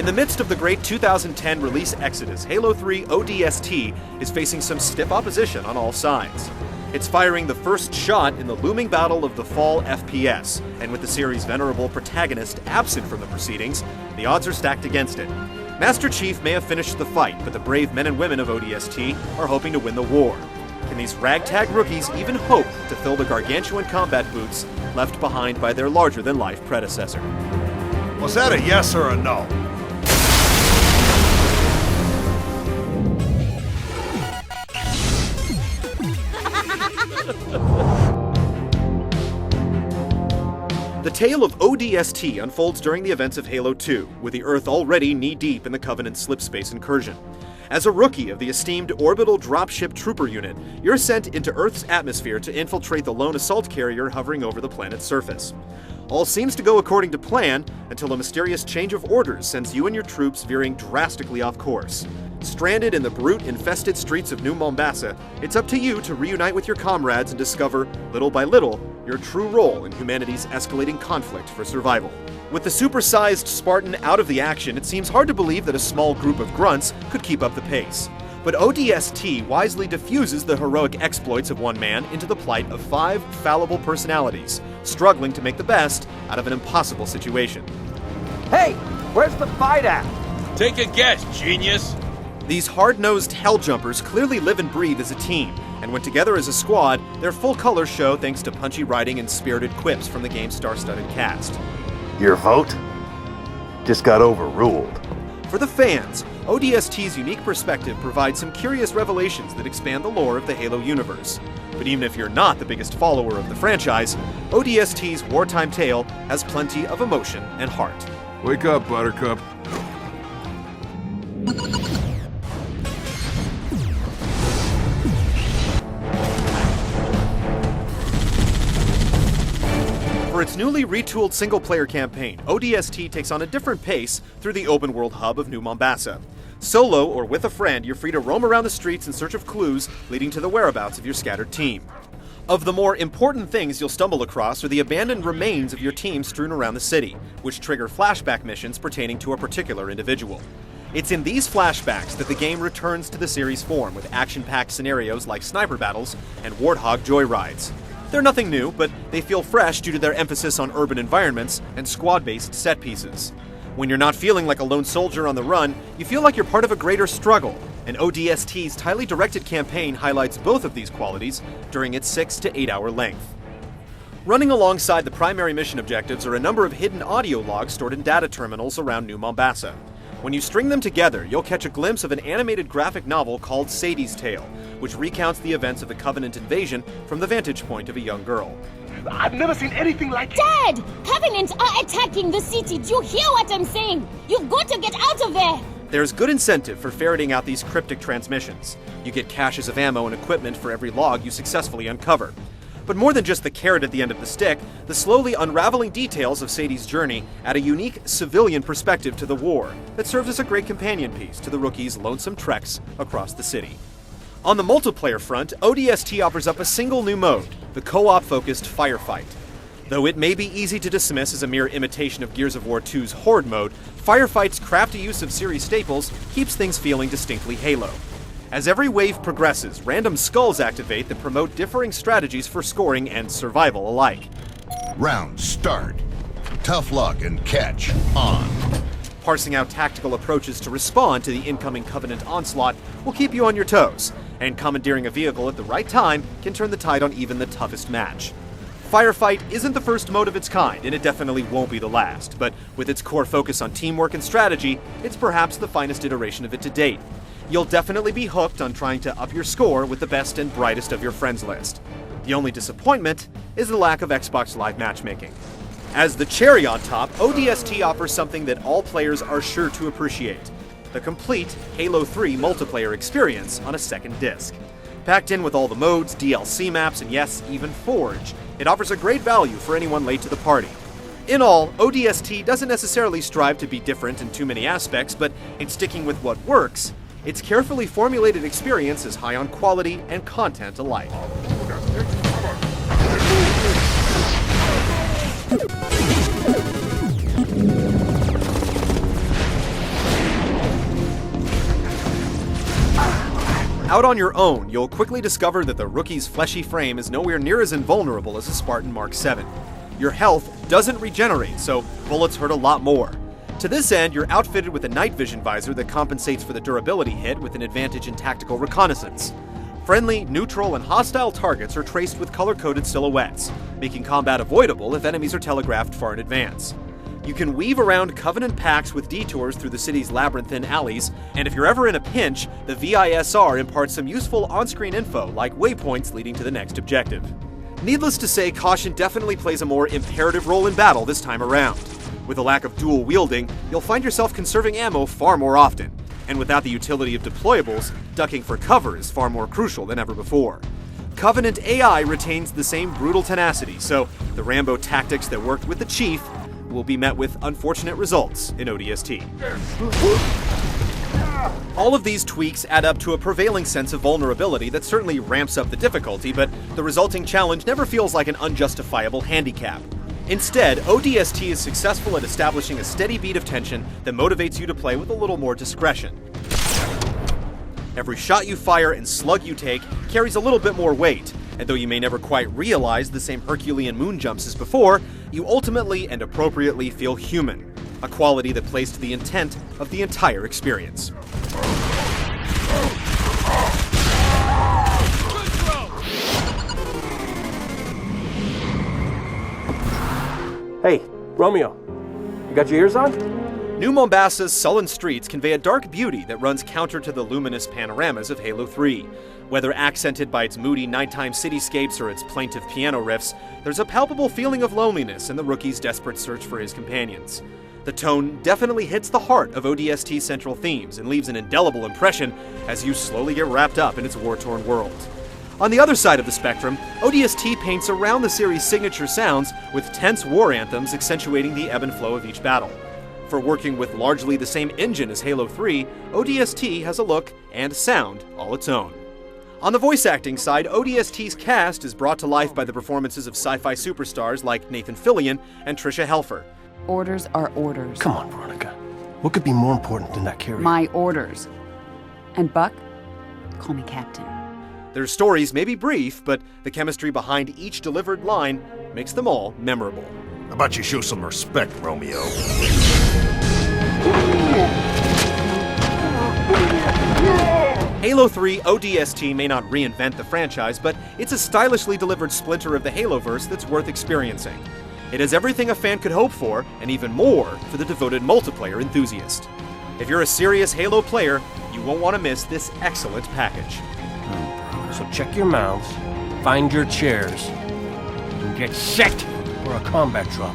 In the midst of the great 2010 release exodus, Halo 3 ODST is facing some stiff opposition on all sides. It's firing the first shot in the looming battle of the fall FPS, and with the series' venerable protagonist absent from the proceedings, the odds are stacked against it. Master Chief may have finished the fight, but the brave men and women of ODST are hoping to win the war. Can these ragtag rookies even hope to fill the gargantuan combat boots left behind by their larger-than-life predecessor? Was that a yes or a no? The tale of ODST unfolds during the events of Halo 2, with the Earth already knee-deep in the Covenant's slipspace incursion. As a rookie of the esteemed Orbital Dropship Trooper Unit, you're sent into Earth's atmosphere to infiltrate the lone assault carrier hovering over the planet's surface. All seems to go according to plan until a mysterious change of orders sends you and your troops veering drastically off course. Stranded in the brute-infested streets of New Mombasa, it's up to you to reunite with your comrades and discover, little by little, your true role in humanity's escalating conflict for survival. With the supersized Spartan out of the action, it seems hard to believe that a small group of grunts could keep up the pace. But ODST wisely diffuses the heroic exploits of one man into the plight of 5 fallible personalities, struggling to make the best out of an impossible situation. Hey, where's the fight at? Take a guess, genius! These hard-nosed helljumpers clearly live and breathe as a team, and when together as a squad, their full colors show thanks to punchy writing and spirited quips from the game's star-studded cast. Your vote just got overruled. For the fans, ODST's unique perspective provides some curious revelations that expand the lore of the Halo universe. But even if you're not the biggest follower of the franchise, ODST's wartime tale has plenty of emotion and heart. Wake up, Buttercup. For its newly retooled single-player campaign, ODST takes on a different pace through the open-world hub of New Mombasa. Solo or with a friend, you're free to roam around the streets in search of clues leading to the whereabouts of your scattered team. Of the more important things you'll stumble across are the abandoned remains of your team strewn around the city, which trigger flashback missions pertaining to a particular individual. It's in these flashbacks that the game returns to the series' form with action-packed scenarios like sniper battles and warthog joyrides. They're nothing new, but they feel fresh due to their emphasis on urban environments and squad-based set pieces. When you're not feeling like a lone soldier on the run, you feel like you're part of a greater struggle, and ODST's tightly directed campaign highlights both of these qualities during its 6 to 8 hour length. Running alongside the primary mission objectives are a number of hidden audio logs stored in data terminals around New Mombasa. When you string them together, you'll catch a glimpse of an animated graphic novel called Sadie's Tale, which recounts the events of the Covenant invasion from the vantage point of a young girl. I've never seen anything like it. Dad! Covenant are attacking the city. Do you hear what I'm saying? You've got to get out of there! There's good incentive for ferreting out these cryptic transmissions. You get caches of ammo and equipment for every log you successfully uncover. But more than just the carrot at the end of the stick, the slowly unraveling details of Sadie's journey add a unique civilian perspective to the war that serves as a great companion piece to the rookies' lonesome treks across the city. On the multiplayer front, ODST offers up a single new mode, the co-op-focused Firefight. Though it may be easy to dismiss as a mere imitation of Gears of War 2's Horde mode, Firefight's crafty use of series staples keeps things feeling distinctly Halo. As every wave progresses, random skulls activate that promote differing strategies for scoring and survival alike. Round start. Tough luck and catch on. Parsing out tactical approaches to respond to the incoming Covenant onslaught will keep you on your toes, and commandeering a vehicle at the right time can turn the tide on even the toughest match. Firefight isn't the first mode of its kind, and it definitely won't be the last, but with its core focus on teamwork and strategy, it's perhaps the finest iteration of it to date. You'll definitely be hooked on trying to up your score with the best and brightest of your friends list. The only disappointment is the lack of Xbox Live matchmaking. As the cherry on top, ODST offers something that all players are sure to appreciate: the complete Halo 3 multiplayer experience on a second disc. Packed in with all the modes, DLC maps, and yes, even Forge, it offers a great value for anyone late to the party. In all, ODST doesn't necessarily strive to be different in too many aspects, but in sticking with what works, its carefully formulated experience is high on quality and content alike. Out on your own, you'll quickly discover that the rookie's fleshy frame is nowhere near as invulnerable as a Spartan Mark 7. Your health doesn't regenerate, so bullets hurt a lot more. To this end, you're outfitted with a night vision visor that compensates for the durability hit with an advantage in tactical reconnaissance. Friendly, neutral, and hostile targets are traced with color-coded silhouettes, making combat avoidable if enemies are telegraphed far in advance. You can weave around Covenant packs with detours through the city's labyrinthine alleys, and if you're ever in a pinch, the VISR imparts some useful on-screen info like waypoints leading to the next objective. Needless to say, caution definitely plays a more imperative role in battle this time around. With a lack of dual wielding, you'll find yourself conserving ammo far more often, and without the utility of deployables, ducking for cover is far more crucial than ever before. Covenant AI retains the same brutal tenacity, so the Rambo tactics that worked with the Chief will be met with unfortunate results in ODST. All of these tweaks add up to a prevailing sense of vulnerability that certainly ramps up the difficulty, but the resulting challenge never feels like an unjustifiable handicap. Instead, ODST is successful at establishing a steady beat of tension that motivates you to play with a little more discretion. Every shot you fire and slug you take carries a little bit more weight, and though you may never quite realize the same Herculean moon jumps as before, you ultimately and appropriately feel human, a quality that plays to the intent of the entire experience. Hey, Romeo, you got your ears on? New Mombasa's sullen streets convey a dark beauty that runs counter to the luminous panoramas of Halo 3. Whether accented by its moody nighttime cityscapes or its plaintive piano riffs, there's a palpable feeling of loneliness in the rookie's desperate search for his companions. The tone definitely hits the heart of ODST's central themes and leaves an indelible impression as you slowly get wrapped up in its war-torn world. On the other side of the spectrum, ODST paints around the series' signature sounds with tense war anthems accentuating the ebb and flow of each battle. For working with largely the same engine as Halo 3, ODST has a look and sound all its own. On the voice acting side, ODST's cast is brought to life by the performances of sci-fi superstars like Nathan Fillion and Tricia Helfer. Orders are orders. Come on, Veronica. What could be more important than that carrier? My orders. And Buck, call me Captain. Their stories may be brief, but the chemistry behind each delivered line makes them all memorable. How about you show some respect, Romeo? Halo 3 ODST may not reinvent the franchise, but it's a stylishly delivered splinter of the Haloverse that's worth experiencing. It has everything a fan could hope for, and even more for the devoted multiplayer enthusiast. If you're a serious Halo player, you won't want to miss this excellent package. So check your mouths, find your chairs, and get set for a combat drop.